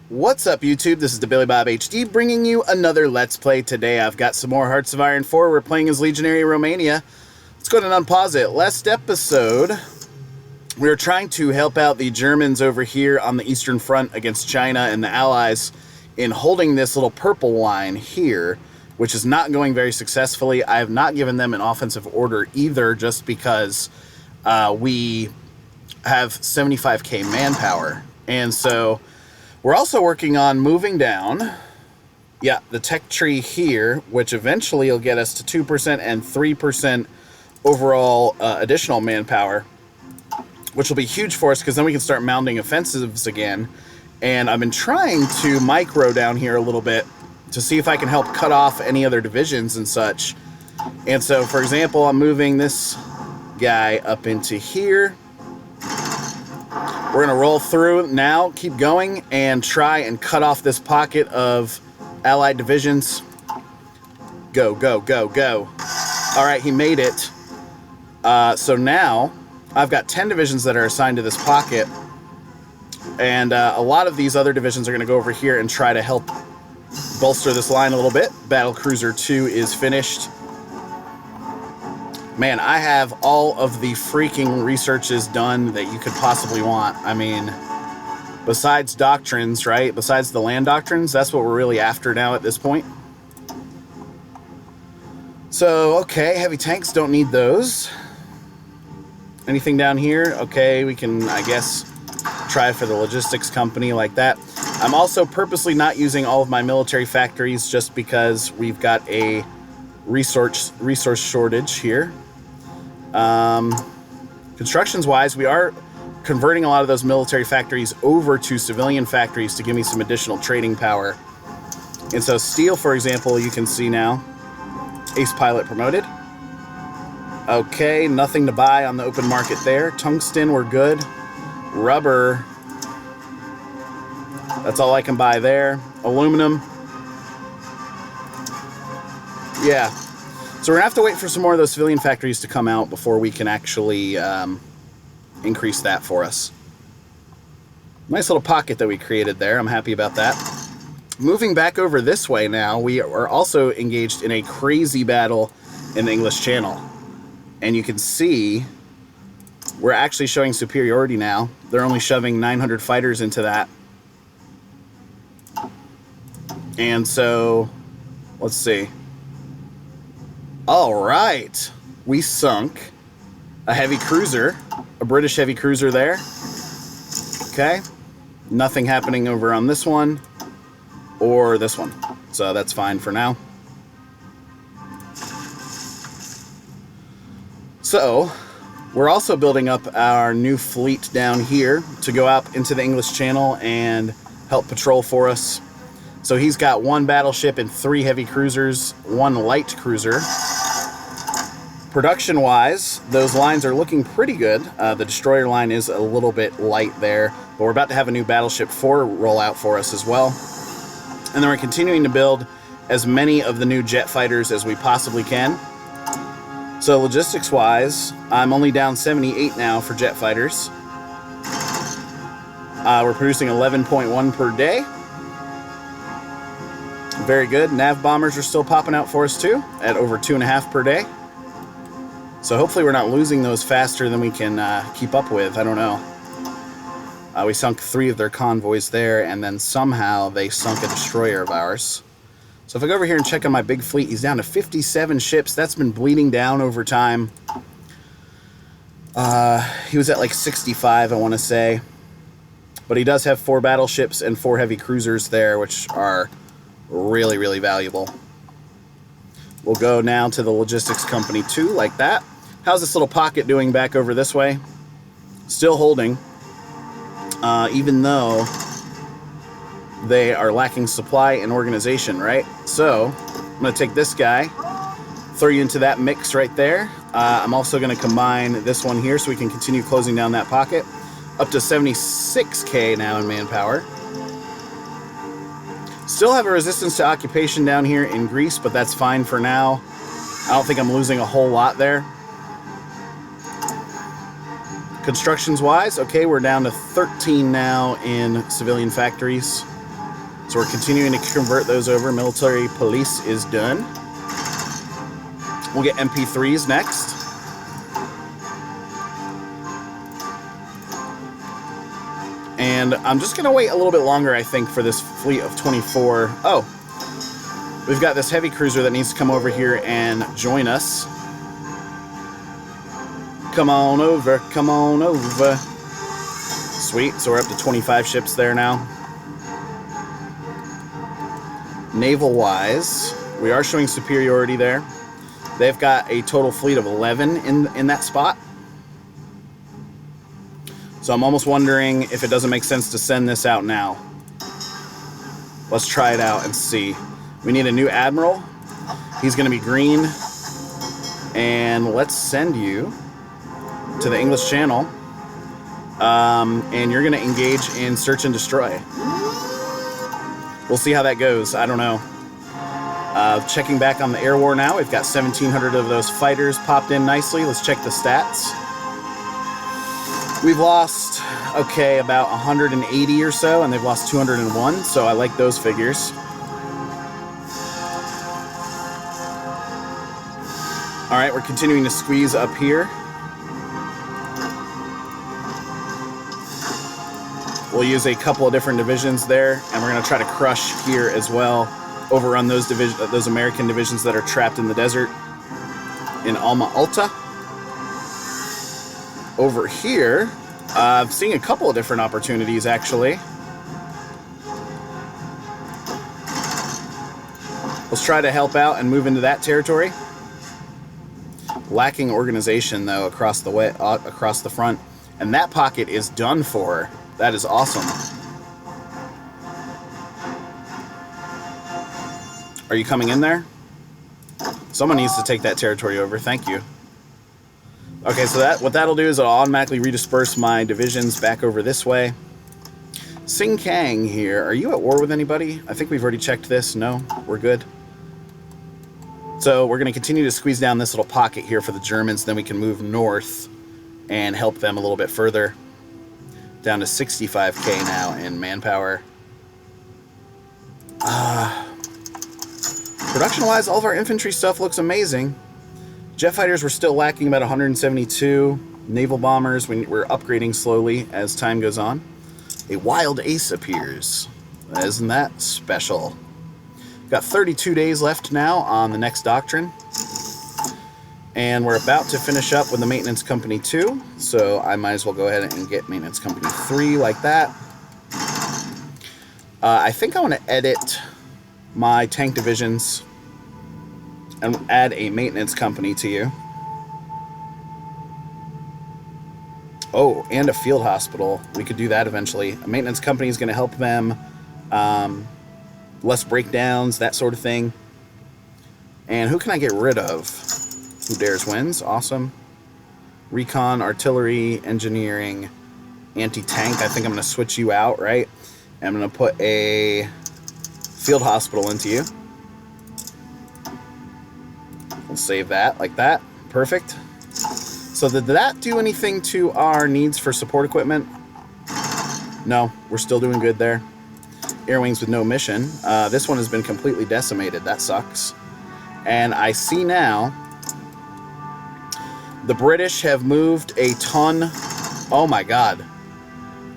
What's up, YouTube? This is the Billy Bob HD bringing you another Let's Play. Today I've got some more Hearts of Iron 4. We're playing as Legionary Romania. Let's go ahead and unpause it. Last episode, we were trying to help out the Germans over here on the Eastern Front against China and the Allies in holding this little purple line here, which is not going very successfully. I have not given them an offensive order either, just because we have 75k manpower. And so we're also working on moving down, the tech tree here, which eventually will get us to 2% and 3% overall additional manpower, which will be huge for us because then we can start mounting offensives again. And I've been trying to micro down here a little bit to see if I can help cut off any other divisions and such. And so, for example, I'm moving this guy up into here. We're going to roll through now, keep going, and try and cut off this pocket of Allied divisions. Go, go, go, go. All right, he made it. So now I've got 10 divisions that are assigned to this pocket, and a lot of these other divisions are going to go over here and try to help bolster this line a little bit. Battlecruiser 2 is finished. Man, I have all of the freaking researches done that you could possibly want. I mean, besides doctrines, right? Besides the land doctrines, that's what we're really after now at this point. So, okay, heavy tanks, don't need those. Anything down here? Okay, we can, I guess, try for the logistics company like that. I'm also purposely not using all of my military factories just because we've got a resource shortage here. Constructions wise, we are converting a lot of those military factories over to civilian factories to give me some additional trading power. And so steel, for example, you can see now, ace pilot promoted. Okay, nothing to buy on the open market there. Tungsten, we're good. Rubber, that's all I can buy there. Aluminum, yeah. So we're going to have to wait for some more of those civilian factories to come out before we can actually increase that for us. Nice little pocket that we created there. I'm happy about that. Moving back over this way now, we are also engaged in a crazy battle in the English Channel. And you can see we're actually showing superiority now. They're only shoving 900 fighters into that. And so, let's see. All right, we sunk a heavy cruiser, a British heavy cruiser there. Okay, nothing happening over on this one or this one, so that's fine for now. So we're also building up our new fleet down here to go out into the English Channel and help patrol for us. So he's got 1 battleship and 3 heavy cruisers, 1 light cruiser. Production-wise, those lines are looking pretty good. The destroyer line is a little bit light there, but we're about to have a new Battleship 4 roll out for us as well. And then we're continuing to build as many of the new jet fighters as we possibly can. So logistics-wise, I'm only down 78 now for jet fighters. We're producing 11.1 per day. Very good. Nav bombers are still popping out for us too, at over 2.5 per day. So hopefully we're not losing those faster than we can keep up with. I don't know. We sunk 3 of their convoys there, and then somehow they sunk a destroyer of ours. So if I go over here and check on my big fleet, he's down to 57 ships. That's been bleeding down over time. He was at like 65, I want to say. But he does have 4 battleships and 4 heavy cruisers there, which are really, really valuable. We'll go now to the logistics company too, like that. How's this little pocket doing back over this way? Still holding, even though they are lacking supply and organization, right? So I'm going to take this guy, throw you into that mix right there. I'm also going to combine this one here so we can continue closing down that pocket. Up to 76k now in manpower. Still have a resistance to occupation down here in Greece, but that's fine for now. I don't think I'm losing a whole lot there. Constructions wise, okay, we're down to 13 now in civilian factories. So we're continuing to convert those over. Military police is done. We'll get MP3s next. And I'm just going to wait a little bit longer, I think, for this fleet of 24. Oh, we've got this heavy cruiser that needs to come over here and join us. Come on over, come on over. Sweet, so we're up to 25 ships there now. Naval-wise, we are showing superiority there. They've got a total fleet of 11 in that spot. So I'm almost wondering if it doesn't make sense to send this out now. Let's try it out and see. We need a new admiral. He's going to be green. And let's send you to the English Channel. And you're going to engage in search and destroy. We'll see how that goes. I don't know. Checking back on the air war now. We've got 1,700 of those fighters popped in nicely. Let's check the stats. We've lost, okay, about 180 or so, and they've lost 201, so I like those figures. All right, we're continuing to squeeze up here. We'll use a couple of different divisions there, and we're going to try to crush here as well, overrun those American divisions that are trapped in the desert in Alma Ata. Over here, I'm seeing a couple of different opportunities, actually. Let's try to help out and move into that territory. Lacking organization, though, across the front. And that pocket is done for. That is awesome. Are you coming in there? Someone needs to take that territory over. Thank you. Okay, so what that'll do is it'll automatically redisperse my divisions back over this way. Sing Kang here. Are you at war with anybody? I think we've already checked this. No, we're good. So we're going to continue to squeeze down this little pocket here for the Germans. Then we can move north and help them a little bit further. Down to 65k now in manpower. Production-wise, all of our infantry stuff looks amazing. Jet fighters were still lacking about 172. Naval bombers, we're upgrading slowly as time goes on. A wild ace appears. Isn't that special? Got 32 days left now on the next doctrine. And we're about to finish up with the Maintenance Company 2. So I might as well go ahead and get Maintenance Company 3 like that. I think I want to edit my tank divisions and add a maintenance company to you. Oh, and a field hospital. We could do that eventually. A maintenance company is going to help them. Less breakdowns, that sort of thing. And who can I get rid of? Who dares wins? Awesome. Recon, artillery, engineering, anti-tank. I think I'm going to switch you out, right? And I'm going to put a field hospital into you. We'll save that like that. Perfect. So did that do anything to our needs for support equipment? No, we're still doing good there. Air wings with no mission. This one has been completely decimated. That sucks. And I see now the British have moved a ton. Oh my god.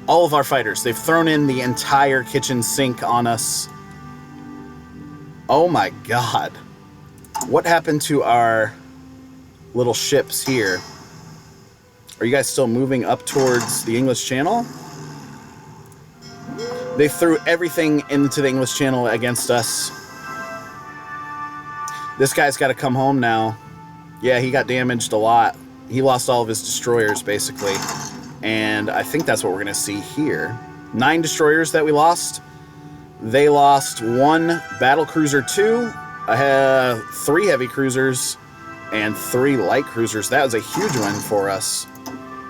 All of our fighters. They've thrown in the entire kitchen sink on us. Oh my god. What happened to our little ships here? Are you guys still moving up towards the English Channel? They threw everything into the English Channel against us. This guy's got to come home now. Yeah, he got damaged a lot. He lost all of his destroyers, basically. And I think that's what we're going to see here. 9 destroyers that we lost. They lost 1 battlecruiser 2, 3 heavy cruisers, and 3 light cruisers. That was a huge win for us.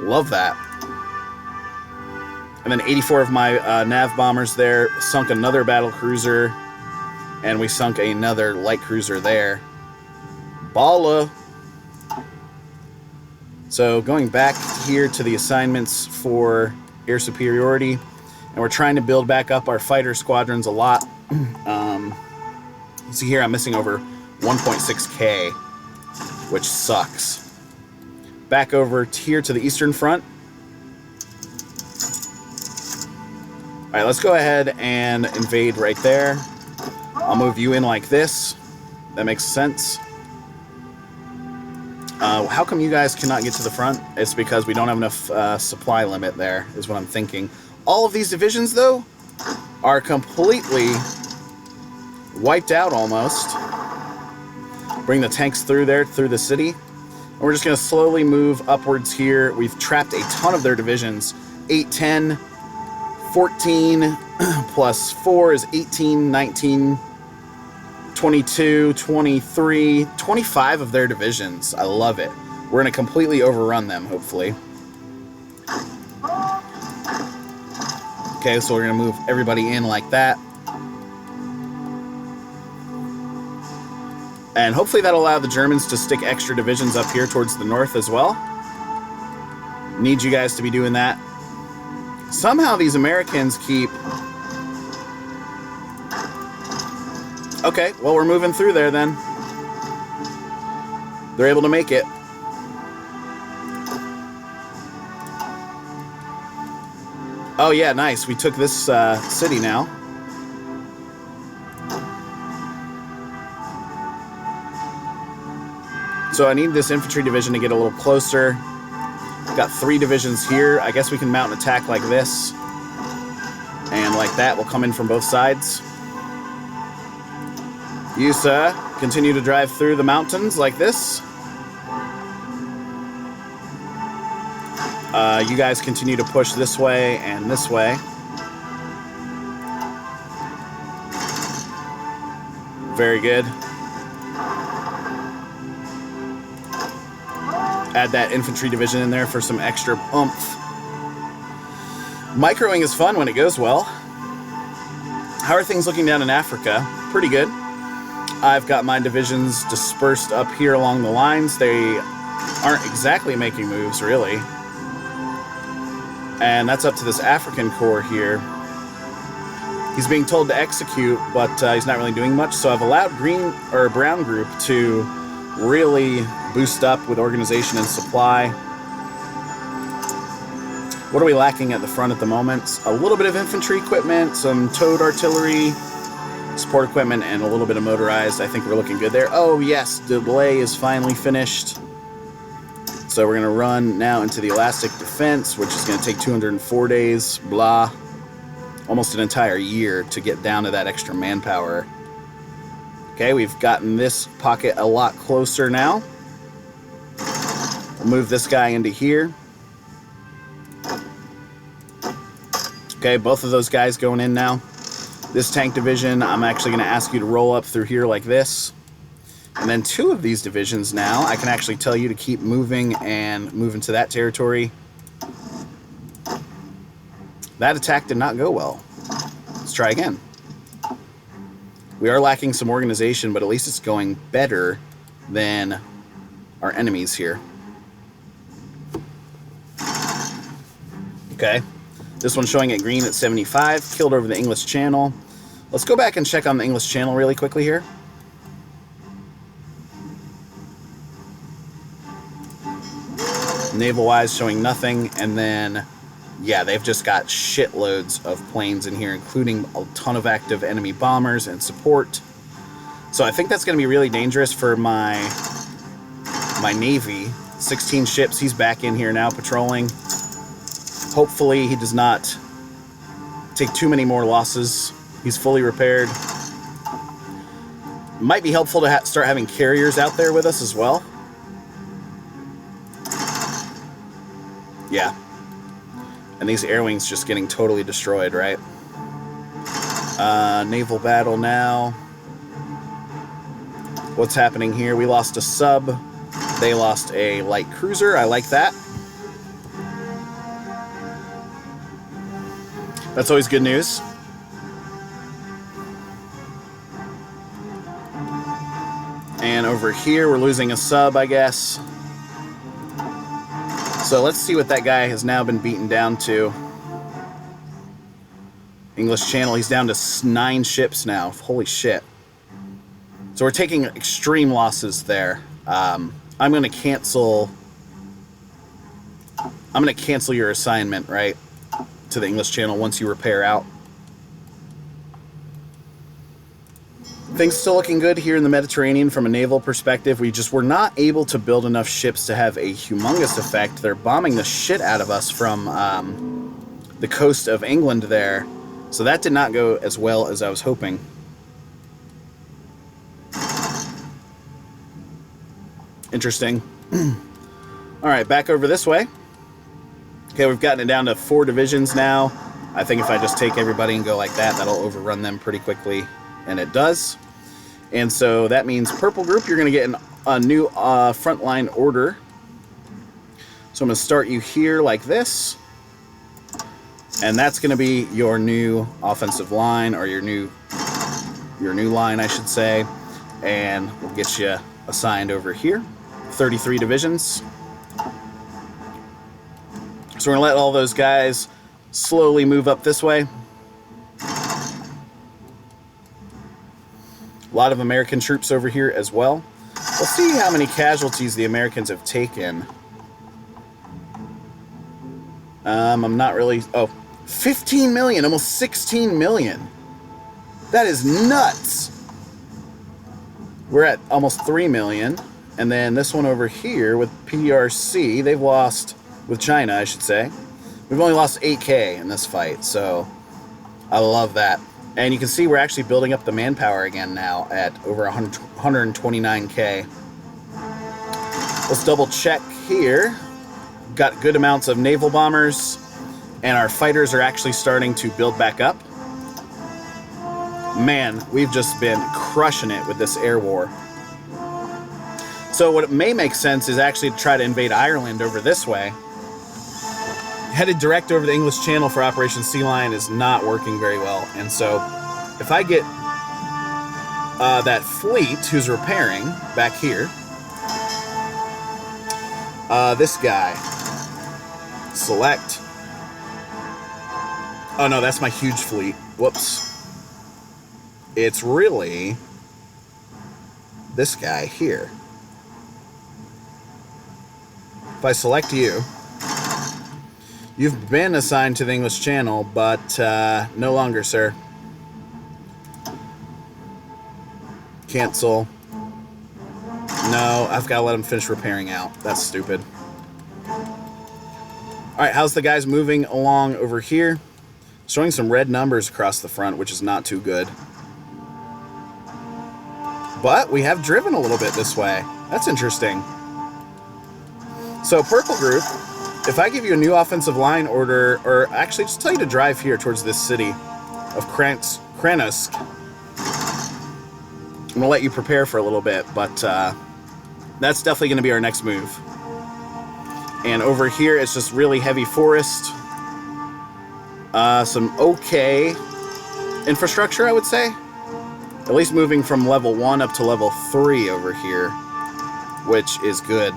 Love that. And then 84 of my nav bombers there. Sunk another battlecruiser. And we sunk another light cruiser there. Balla. So going back here to the assignments for air superiority. And we're trying to build back up our fighter squadrons a lot. See here, I'm missing over 1.6k, which sucks. Back over here to the Eastern Front. All right, let's go ahead and invade right there. I'll move you in like this. That makes sense. How come you guys cannot get to the front? It's because we don't have enough supply limit there, is what I'm thinking. All of these divisions, though, are completely wiped out almost. Bring the tanks through there, through the city. And we're just going to slowly move upwards here. We've trapped a ton of their divisions. 8, 10, 14, plus 4 is 18, 19, 22, 23, 25 of their divisions. I love it. We're going to completely overrun them, hopefully. Okay, so we're going to move everybody in like that. And hopefully that'll allow the Germans to stick extra divisions up here towards the north as well. Need you guys to be doing that. Somehow these Americans keep... Okay, well, we're moving through there then. They're able to make it. Oh yeah, nice. We took this city now. So I need this infantry division to get a little closer. Got 3 divisions here. I guess we can mount an attack like this. And like that, we'll come in from both sides. You, sir, continue to drive through the mountains like this. You guys continue to push this way and this way. Very good. Add that infantry division in there for some extra oomph. Microing is fun when it goes well. How are things looking down in Africa? Pretty good. I've got my divisions dispersed up here along the lines. They aren't exactly making moves, really. And that's up to this African corps here. He's being told to execute, but he's not really doing much. So I've allowed Brown Group to really boost up with organization and supply. What are we lacking at the front at the moment? A little bit of infantry equipment, some towed artillery, support equipment, and a little bit of motorized. I think we're looking good there. Oh yes, delay is finally finished. So we're going to run now into the elastic defense, which is going to take 204 days, blah. Almost an entire year to get down to that extra manpower. Okay, we've gotten this pocket a lot closer now. We'll move this guy into here. Okay, both of those guys going in now. This tank division, I'm actually going to ask you to roll up through here like this. And then 2 of these divisions now, I can actually tell you to keep moving and move into that territory. That attack did not go well. Let's try again. We are lacking some organization, but at least it's going better than our enemies here. Okay. This one's showing it green at 75. Killed over the English Channel. Let's go back and check on the English Channel really quickly here. Naval-wise, showing nothing. And then, yeah, they've just got shitloads of planes in here, including a ton of active enemy bombers and support. So I think that's going to be really dangerous for my Navy. 16 ships. He's back in here now patrolling. Hopefully he does not take too many more losses. He's fully repaired. Might be helpful to start having carriers out there with us as well. Yeah. And these air wings just getting totally destroyed, right? Naval battle now. What's happening here? We lost a sub. They lost a light cruiser. I like that. That's always good news. And over here, we're losing a sub, I guess. So let's see what that guy has now been beaten down to. English Channel. He's down to 9 ships now. Holy shit. So we're taking extreme losses there. I'm going to cancel your assignment, right, to the English Channel once you repair out. Things still looking good here in the Mediterranean from a naval perspective. We just were not able to build enough ships to have a humongous effect. They're bombing the shit out of us from the coast of England there. So that did not go as well as I was hoping. Interesting. All right, back over this way. Okay, we've gotten it down to 4 divisions now. I think if I just take everybody and go like that, that'll overrun them pretty quickly. And it does. And so that means purple group, you're going to get a new frontline order. So I'm going to start you here like this. And that's going to be your new offensive line, or your new line, I should say. And we'll get you assigned over here. 33 divisions. So we're going to let all those guys slowly move up this way. A lot of American troops over here as well. We'll see how many casualties the Americans have taken. I'm not really... Oh, 15 million, almost 16 million. That is nuts. We're at almost 3 million. And then this one over here with PRC, they've lost... With China, I should say. We've only lost 8K in this fight, so I love that. And you can see we're actually building up the manpower again now at over 129K. Let's double check here. Got good amounts of naval bombers, and our fighters are actually starting to build back up. Man, we've just been crushing it with this air war. So what it may make sense is actually to try to invade Ireland over this way. Headed direct over the English Channel for Operation Sea Lion is not working very well. And so if I get that fleet who's repairing back here, this guy, select. Oh no, that's my huge fleet. Whoops. It's really this guy here. If I select you, you've been assigned to the English Channel, but no longer, sir. Cancel. No, I've got to let him finish repairing out. That's stupid. Alright, how's the guys moving along over here? Showing some red numbers across the front, which is not too good. But we have driven a little bit this way. That's interesting. So, purple group, if I give you a new offensive line order, or actually just tell you to drive here towards this city of Kranosk, I'm going to let you prepare for a little bit, but that's definitely going to be our next move. And over here, it's just really heavy forest. Some okay infrastructure, I would say. At least moving from level 1 up to level 3 over here, which is good.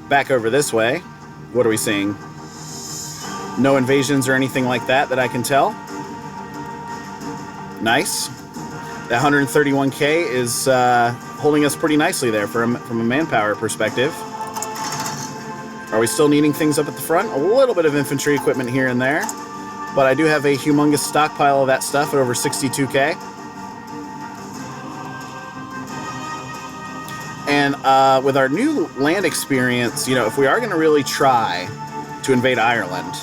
Back over this way, what are we seeing? No invasions or anything like that I can tell. Nice. That 131K is holding us pretty nicely there from a manpower perspective. Are we still needing things up at the front? A little bit of infantry equipment here and there. But I do have a humongous stockpile of that stuff at over 62K. And with our new land experience, you know, if we are going to really try to invade Ireland,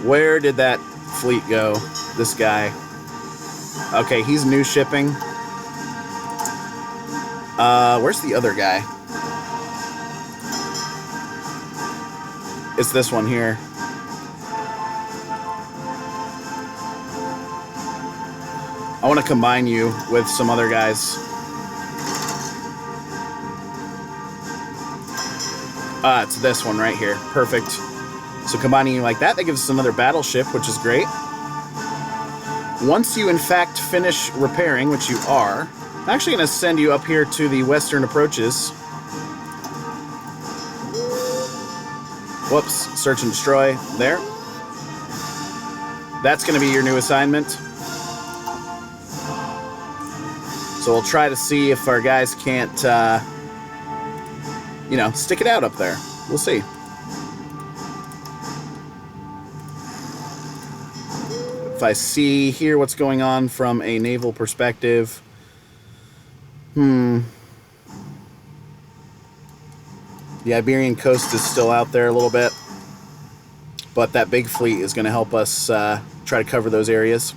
where did that fleet go? This guy. Okay, he's new shipping. Where's the other guy? It's this one here. I want to combine you with some other guys. It's this one right here. Perfect. So combining you like that gives us another battleship, which is great. Once you, in fact, finish repairing, which you are, I'm actually going to send you up here to the western approaches. Whoops, search and destroy there. That's going to be your new assignment. So we'll try to see if our guys can't, you know, stick it out up there. We'll see. If I see here what's going on from a naval perspective. The Iberian coast is still out there a little bit. But that big fleet is going to help us try to cover those areas.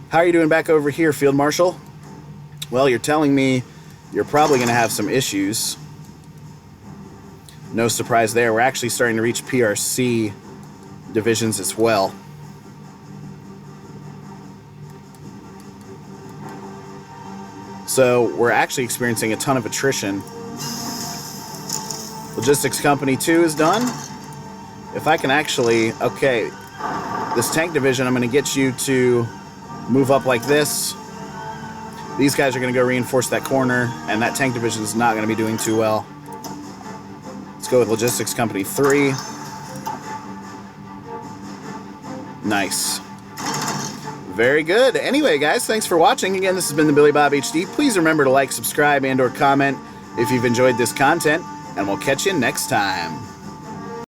How are you doing back over here, Field Marshal? Well, you're telling me you're probably going to have some issues. No surprise there. We're actually starting to reach PRC divisions as well. So we're actually experiencing a ton of attrition. Logistics Company 2 is done. If I can actually, okay, this tank division, I'm going to get you to move up like this. These guys are going to go reinforce that corner, and that tank division is not going to be doing too well. Let's go with Logistics Company 3. Nice. Very good. Anyway, guys, thanks for watching. Again, this has been the Billy Bob HD. Please remember to like, subscribe, and/or comment if you've enjoyed this content, and we'll catch you next time.